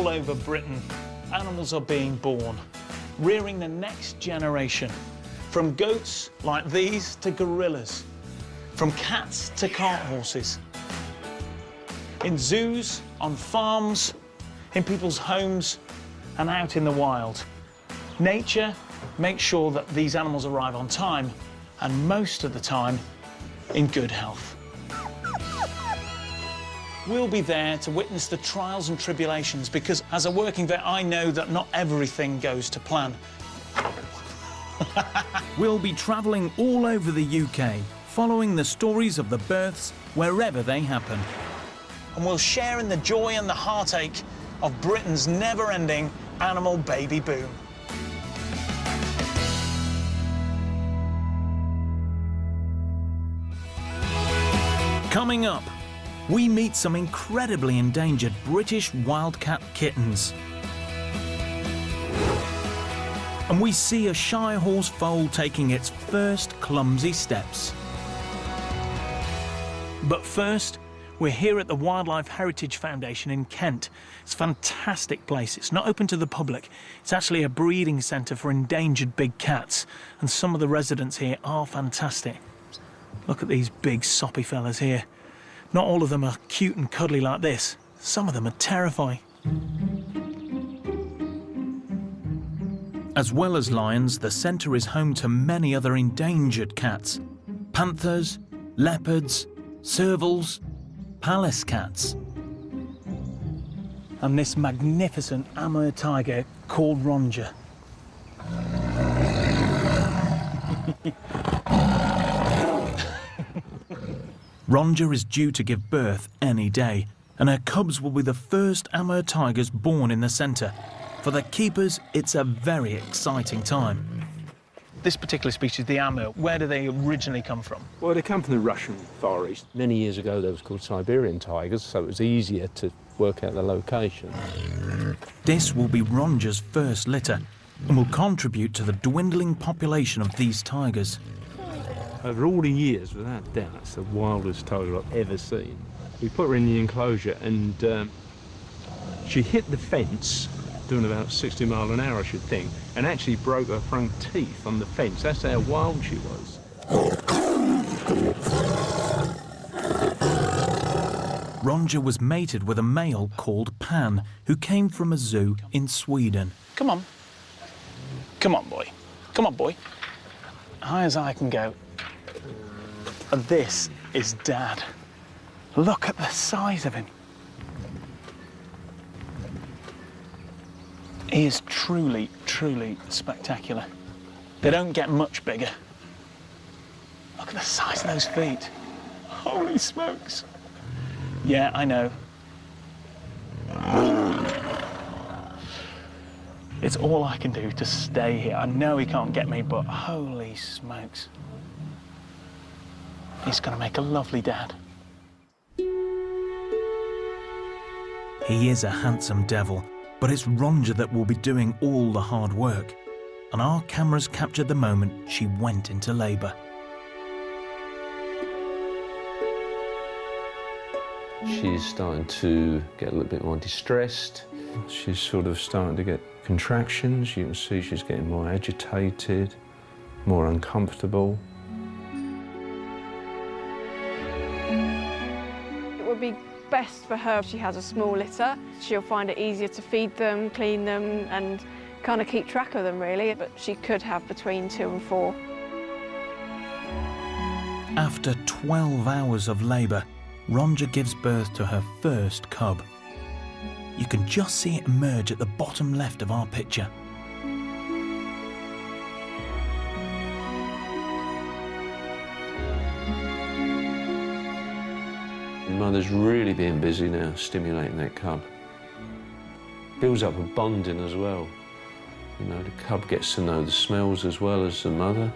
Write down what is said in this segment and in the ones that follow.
all over Britain, animals are being born, rearing the next generation. From goats like these to gorillas, from cats to cart horses. In zoos, on farms, in people's homes, and out in the wild. Nature makes sure that these animals arrive on time, and most of the time, in good health. We'll be there to witness the trials and tribulations, because as a working vet, I know that not everything goes to plan. We'll be travelling all over the UK, following the stories of the births wherever they happen. And we'll share in the joy and the heartache of Britain's never-ending animal baby boom. Coming up, we meet some incredibly endangered British wildcat kittens. And we see a Shire horse foal taking its first clumsy steps. But first, we're here at the Wildlife Heritage Foundation in Kent. It's a fantastic place. It's not open to the public. It's actually a breeding centre for endangered big cats, and some of the residents here are fantastic. Look at these big soppy fellas here. Not all of them are cute and cuddly like this. Some of them are terrifying. As well as lions, the centre is home to many other endangered cats. Panthers, leopards, servals, palace cats. And this magnificent Amur tiger called Ronger. Ronger is due to give birth any day, and her cubs will be the first Amur tigers born in the centre. For the keepers, it's a very exciting time. This particular species, the Amur, where do they originally come from? Well, they come from the Russian Far East. Many years ago, they was called Siberian tigers, so it was easier to work out the location. This will be Ronger's first litter and will contribute to the dwindling population of these tigers. Over all the years, without doubt, it's the wildest tiger I've ever seen. We put her in the enclosure and she hit the fence, doing about 60 miles an hour, I should think, and actually broke her front teeth on the fence. That's how wild she was. Ronger was mated with a male called Pan, who came from a zoo in Sweden. Come on. Come on, boy. Come on, boy. High as I can go. And this is Dad. Look at the size of him. He is truly, truly spectacular. They don't get much bigger. Look at the size of those feet. Holy smokes. Yeah, I know. It's all I can do to stay here. I know he can't get me, but holy smokes. He's going to make a lovely dad. He is a handsome devil, but it's Ronger that will be doing all the hard work. And our cameras captured the moment she went into labour. She's starting to get a little bit more distressed. She's sort of starting to get contractions. You can see she's getting more agitated, more uncomfortable. It would be best for her if she has a small litter. She'll find it easier to feed them, clean them, and kind of keep track of them, really. But she could have between 2 and 4. After 12 hours of labour, Ronger gives birth to her first cub. You can just see it emerge at the bottom left of our picture. The mother's really being busy now, stimulating that cub. Builds up a bonding as well. You know, the cub gets to know the smells as well as the mother.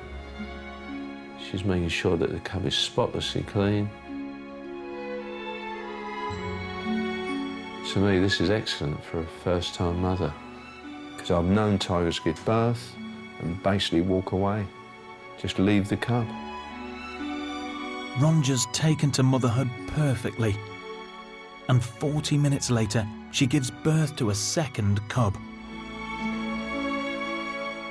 She's making sure that the cub is spotlessly clean. To me, this is excellent for a first-time mother, because I've known tigers give birth and basically walk away, just leave the cub. Ronger's taken to motherhood perfectly, and 40 minutes later, she gives birth to a second cub.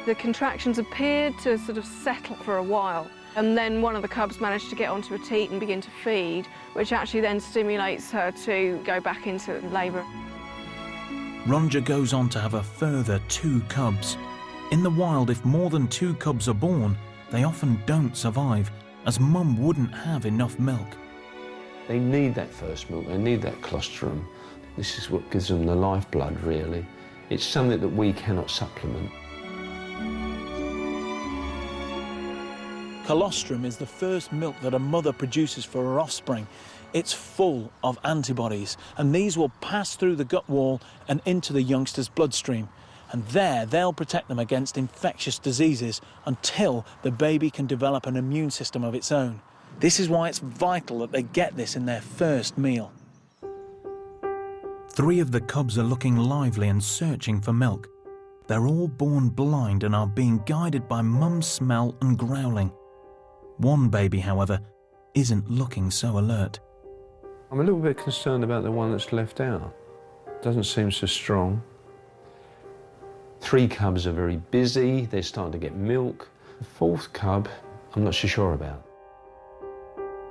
The contractions appeared to sort of settle for a while, and then one of the cubs managed to get onto a teat and begin to feed, which actually then stimulates her to go back into labour. Ronja goes on to have a further 2 cubs. In the wild, if more than 2 cubs are born, they often don't survive, as mum wouldn't have enough milk. They need that first milk, they need that colostrum. This is what gives them the lifeblood, really. It's something that we cannot supplement. Colostrum is the first milk that a mother produces for her offspring. It's full of antibodies, and these will pass through the gut wall and into the youngster's bloodstream. And there, they'll protect them against infectious diseases until the baby can develop an immune system of its own. This is why it's vital that they get this in their first meal. 3 of the cubs are looking lively and searching for milk. They're all born blind and are being guided by mum's smell and growling. One baby, however, isn't looking so alert. I'm a little bit concerned about the one that's left out. Doesn't seem so strong. 3 cubs are very busy, they're starting to get milk. The 4th cub, I'm not so sure about.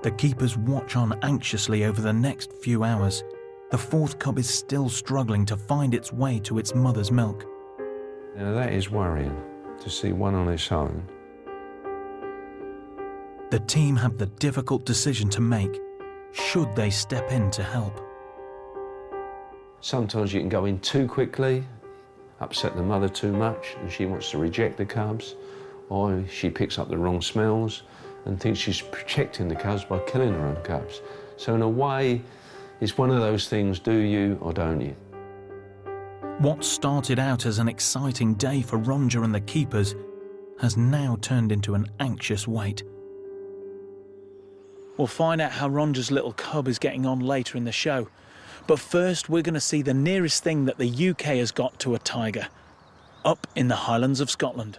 The keepers watch on anxiously over the next few hours. The 4th cub is still struggling to find its way to its mother's milk. Now that is worrying, to see one on its own. The team have the difficult decision to make. Should they step in to help? Sometimes you can go in too quickly, upset the mother too much, and she wants to reject the cubs, or she picks up the wrong smells and thinks she's protecting the cubs by killing her own cubs. So in a way, it's one of those things, do you or don't you? What started out as an exciting day for Ronja and the keepers has now turned into an anxious wait. We'll find out how Ronja's little cub is getting on later in the show. But first, we're going to see the nearest thing that the UK has got to a tiger, up in the Highlands of Scotland.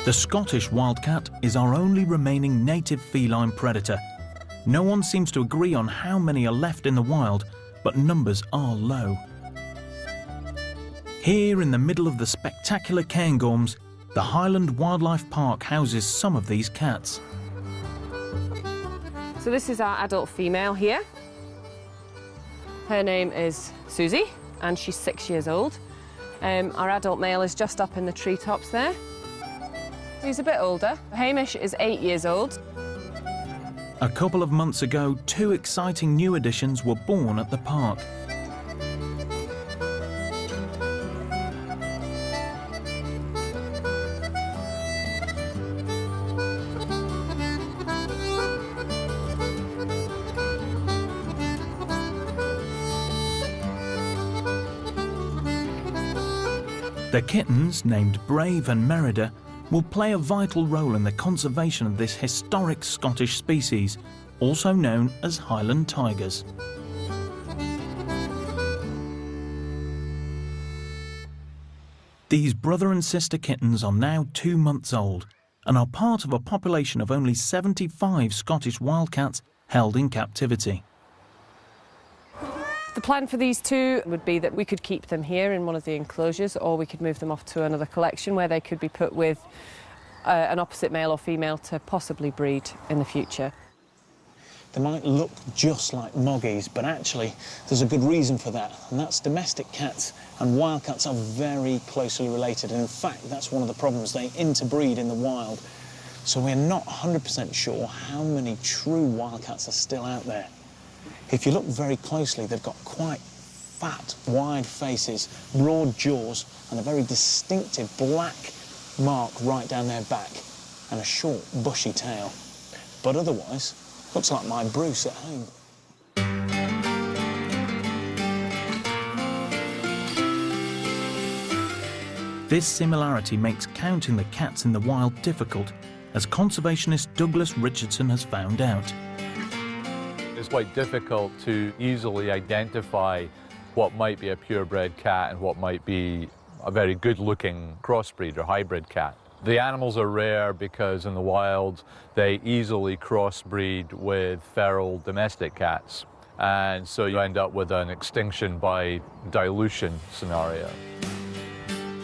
The Scottish wildcat is our only remaining native feline predator. No one seems to agree on how many are left in the wild, but numbers are low. Here in the middle of the spectacular Cairngorms, the Highland Wildlife Park houses some of these cats. So this is our adult female here. Her name is Susie, and she's 6 years old. Our adult male is just up in the treetops there. He's a bit older. Hamish is 8 years old. A couple of months ago, 2 exciting new additions were born at the park. The kittens, named Brave and Merida, will play a vital role in the conservation of this historic Scottish species, also known as Highland tigers. These brother and sister kittens are now 2 months old and are part of a population of only 75 Scottish wildcats held in captivity. The plan for these 2 would be that we could keep them here in one of the enclosures, or we could move them off to another collection where they could be put with an opposite male or female to possibly breed in the future. They might look just like moggies, but actually there's a good reason for that, and that's domestic cats and wildcats are very closely related, and in fact that's one of the problems. They interbreed in the wild, so we're not 100% sure how many true wildcats are still out there. If you look very closely, they've got quite fat, wide faces, broad jaws, and a very distinctive black mark right down their back, and a short, bushy tail. But otherwise, looks like my Bruce at home. This similarity makes counting the cats in the wild difficult, as conservationist Douglas Richardson has found out. It's quite difficult to easily identify what might be a purebred cat and what might be a very good-looking crossbreed or hybrid cat. The animals are rare because in the wild they easily crossbreed with feral domestic cats, and so you end up with an extinction by dilution scenario.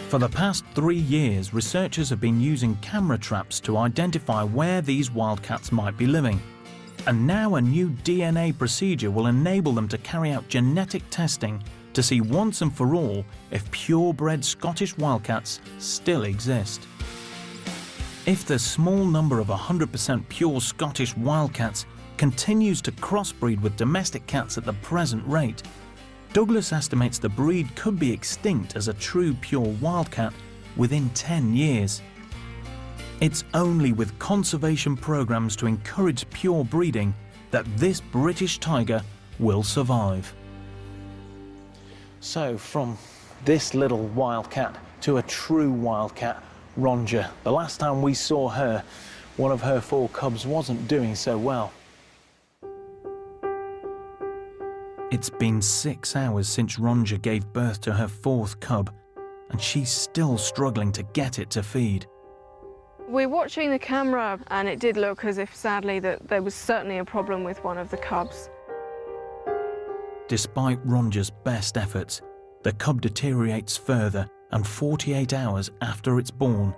For the past 3 years, researchers have been using camera traps to identify where these wildcats might be living. And now a new DNA procedure will enable them to carry out genetic testing to see once and for all if purebred Scottish wildcats still exist. If the small number of 100% pure Scottish wildcats continues to crossbreed with domestic cats at the present rate, Douglas estimates the breed could be extinct as a true pure wildcat within 10 years. It's only with conservation programs to encourage pure breeding that this British tiger will survive. So, from this little wildcat to a true wildcat, Ronja. The last time we saw her, one of her 4 cubs wasn't doing so well. It's been 6 hours since Ronja gave birth to her 4th cub, and she's still struggling to get it to feed. We're watching the camera, and it did look as if, sadly, that there was certainly a problem with one of the cubs. Despite Ronja's best efforts, the cub deteriorates further, and 48 hours after it's born,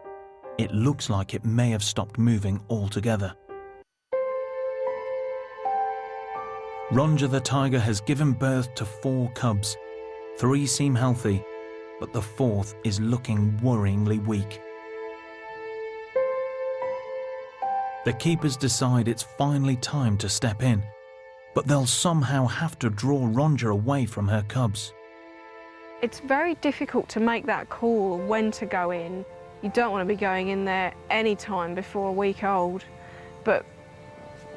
it looks like it may have stopped moving altogether. Ronja the tiger has given birth to 4 cubs. 3 seem healthy, but the 4th is looking worryingly weak. The keepers decide it's finally time to step in, but they'll somehow have to draw Ronja away from her cubs. It's very difficult to make that call when to go in. You don't want to be going in there any time before a week old, but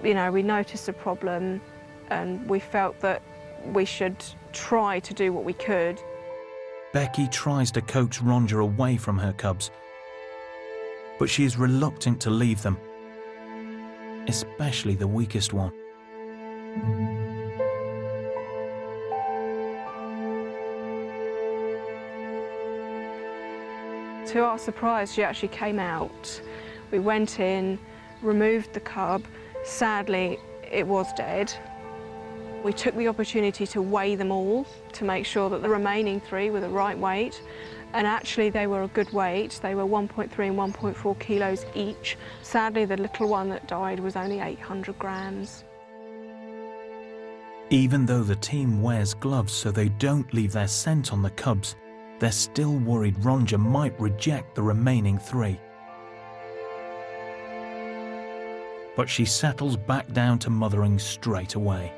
you know, we noticed a problem and we felt that we should try to do what we could. Becky tries to coax Ronja away from her cubs, but she is reluctant to leave them, especially the weakest one. To our surprise, she actually came out. We went in, removed the cub. Sadly, it was dead. We took the opportunity to weigh them all to make sure that the remaining 3 were the right weight, and actually they were a good weight. They were 1.3 and 1.4 kilos each. Sadly, the little one that died was only 800 grams. Even though the team wears gloves so they don't leave their scent on the cubs, they're still worried Ronja might reject the remaining 3. But she settles back down to mothering straight away.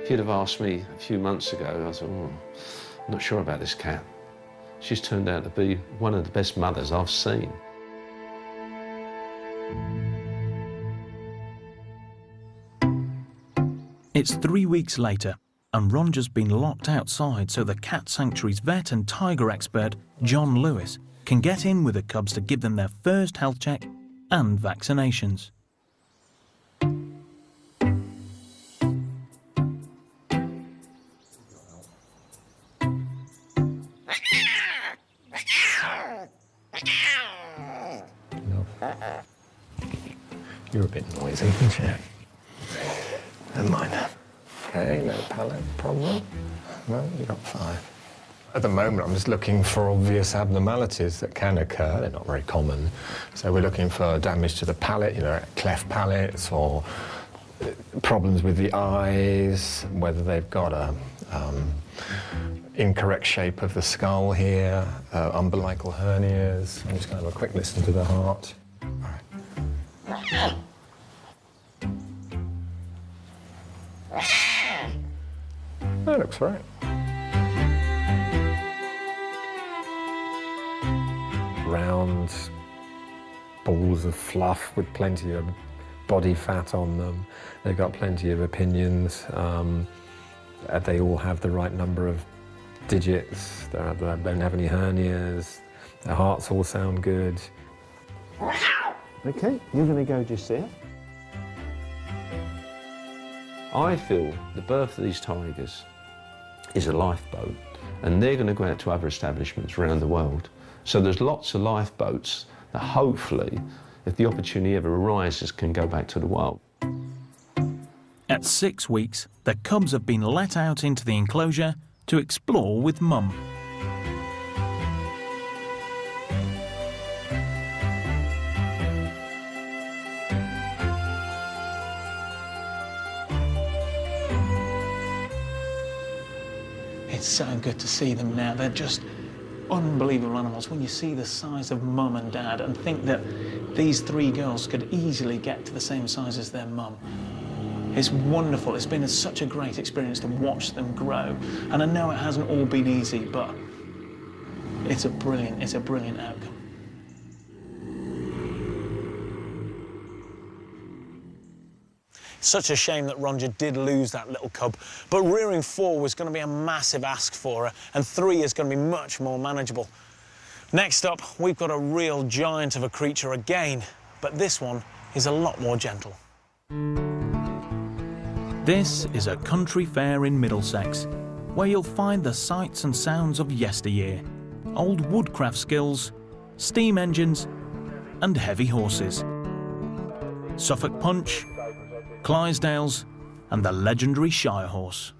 If you'd have asked me a few months ago, I thought, I'm not sure about this cat. She's turned out to be one of the best mothers I've seen. It's 3 weeks later, and Ronja's been locked outside so the cat sanctuary's vet and tiger expert, John Lewis, can get in with the cubs to give them their first health check and vaccinations. You're a bit noisy, aren't you? Never mind. Okay, no palate problem. No, you got 5. At the moment, I'm just looking for obvious abnormalities that can occur. They're not very common. So we're looking for damage to the palate, you know, cleft palates, or problems with the eyes, whether they've got a incorrect shape of the skull here, umbilical hernias. I'm just going to have a quick listen to the heart. All right. That looks right. Round balls of fluff with plenty of body fat on them. They've got plenty of opinions. They all have the right number of digits. They don't have any hernias. Their hearts all sound good. Okay, you're going to go just here. I feel the birth of these tigers is a lifeboat, and they're going to go out to other establishments around the world So there's lots of lifeboats that hopefully, if the opportunity ever arises, can go back to the wild. At 6 weeks, the cubs have been let out into the enclosure to explore with Mum. It's so good to see them now. They're just unbelievable animals. When you see the size of Mum and Dad and think that these 3 girls could easily get to the same size as their mum. It's wonderful. It's been such a great experience to watch them grow. And I know it hasn't all been easy, but it's a brilliant outcome. Such a shame that Ronja did lose that little cub, but rearing 4 was going to be a massive ask for her, and 3 is going to be much more manageable. Next up, we've got a real giant of a creature again, but this one is a lot more gentle. This is a country fair in Middlesex, where you'll find the sights and sounds of yesteryear, old woodcraft skills, steam engines, and heavy horses. Suffolk Punch, Clydesdales, and the legendary Shire Horse.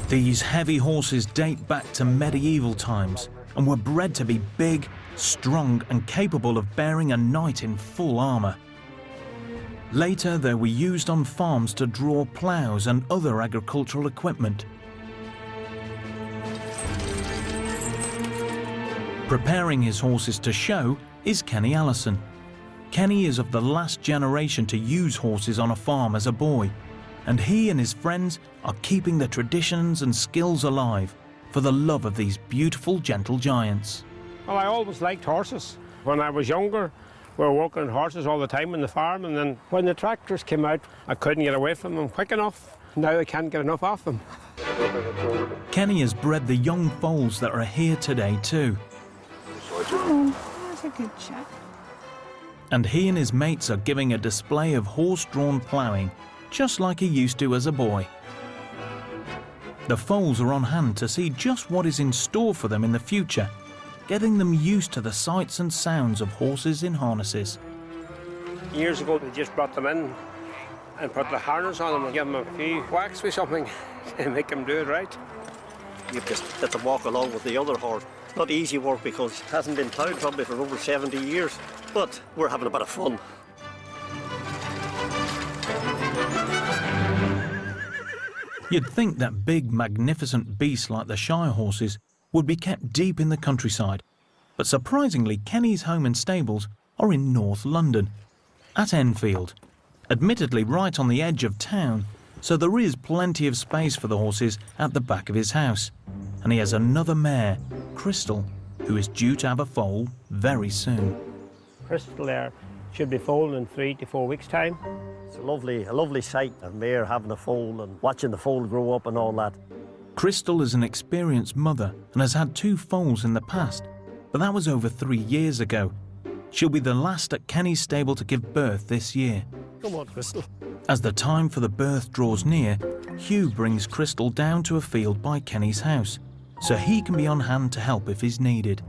These heavy horses date back to medieval times and were bred to be big, strong, and capable of bearing a knight in full armour. Later, they were used on farms to draw ploughs and other agricultural equipment. Preparing his horses to show is Kenny Allison. Kenny is of the last generation to use horses on a farm as a boy, and he and his friends are keeping the traditions and skills alive for the love of these beautiful, gentle giants. Well, I always liked horses. When I was younger, we were working on horses all the time on the farm, and then when the tractors came out, I couldn't get away from them quick enough. Now I can't get enough of them. Kenny has bred the young foals that are here today too. That's a good chap. And he and his mates are giving a display of horse-drawn ploughing, just like he used to as a boy. The foals are on hand to see just what is in store for them in the future, getting them used to the sights and sounds of horses in harnesses. Years ago, they just brought them in and put the harness on them and give them a few whacks with something to make them do it right. You've just got to walk along with the other horse. It's not easy work because it hasn't been ploughed probably for over 70 years, but we're having a bit of fun. You'd think that big, magnificent beasts like the Shire horses would be kept deep in the countryside, but surprisingly, Kenny's home and stables are in North London, at Enfield, admittedly right on the edge of town, so there is plenty of space for the horses at the back of his house. And he has another mare, Crystal, who is due to have a foal very soon. Crystal there should be foaling in 3 to 4 weeks' time. It's a lovely sight, a mare having a foal and watching the foal grow up and all that. Crystal is an experienced mother and has had 2 foals in the past, but that was over 3 years ago. She'll be the last at Kenny's stable to give birth this year. Come on, Crystal. As the time for the birth draws near, Hugh brings Crystal down to a field by Kenny's house, so he can be on hand to help if he's needed.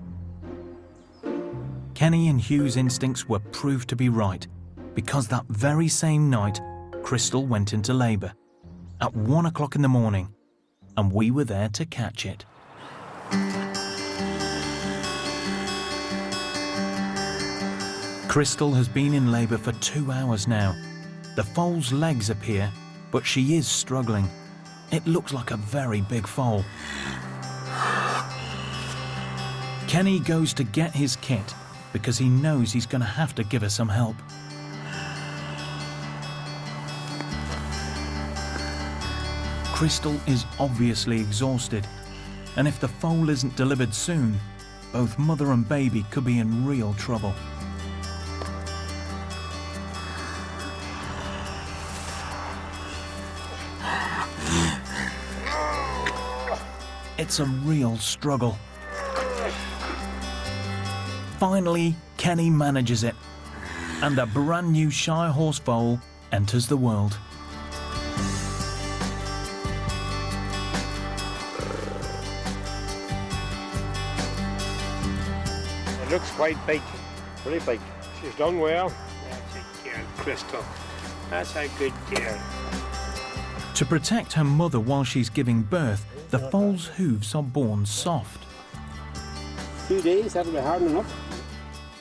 Kenny and Hugh's instincts were proved to be right, because that very same night, Crystal went into labour, at 1 o'clock in the morning, and we were there to catch it. Crystal has been in labour for 2 hours now. The foal's legs appear, but she is struggling. It looks like a very big foal. Kenny goes to get his kit because he knows he's going to have to give her some help. Crystal is obviously exhausted, and if the foal isn't delivered soon, both mother and baby could be in real trouble. It's a real struggle. Finally, Kenny manages it, and a brand new Shire horse foal enters the world. It looks quite big, pretty big. She's done well. That's a girl, Crystal. That's a good girl. To protect her mother while she's giving birth, the foal's hooves are born soft. 2 days, that'll be hard enough.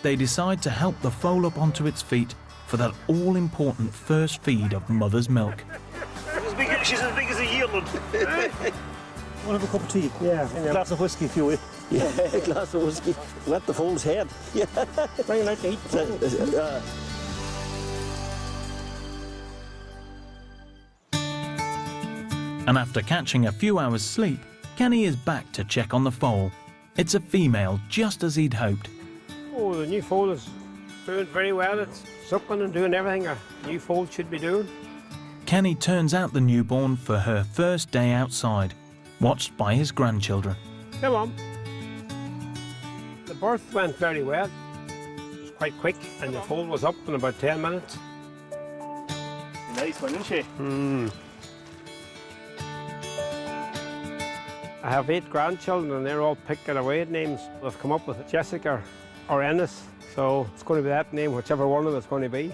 They decide to help the foal up onto its feet for that all-important first feed of mother's milk. She's as big as a yearling. Want to have a cup of tea? Yeah. A glass of whiskey if you will. Yeah, a glass of whiskey. Wet the foal's head. Yeah. Very like to eat the foal. And after catching a few hours' sleep, Kenny is back to check on the foal. It's a female, just as he'd hoped. Oh, the new foal is doing very well. It's suckling and doing everything a new foal should be doing. Kenny turns out the newborn for her first day outside, watched by his grandchildren. Come on. The birth went very well. It was quite quick, and the foal was up in about 10 minutes. Nice one, isn't she? I have 8 grandchildren, and they're all picking away at names. They've come up with Jessica or Ennis, so it's going to be that name, whichever one of them it's going to be.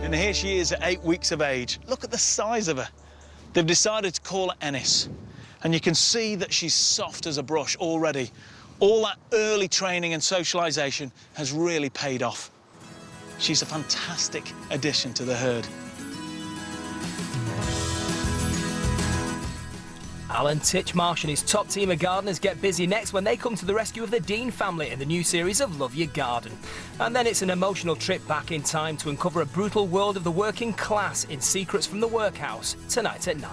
And here she is at 8 weeks of age. Look at the size of her. They've decided to call her Ennis. And you can see that she's soft as a brush already. All that early training and socialisation has really paid off. She's a fantastic addition to the herd. Alan Titchmarsh and his top team of gardeners get busy next when they come to the rescue of the Dean family in the new series of Love Your Garden. And then it's an emotional trip back in time to uncover a brutal world of the working class in Secrets from the Workhouse, tonight at 9.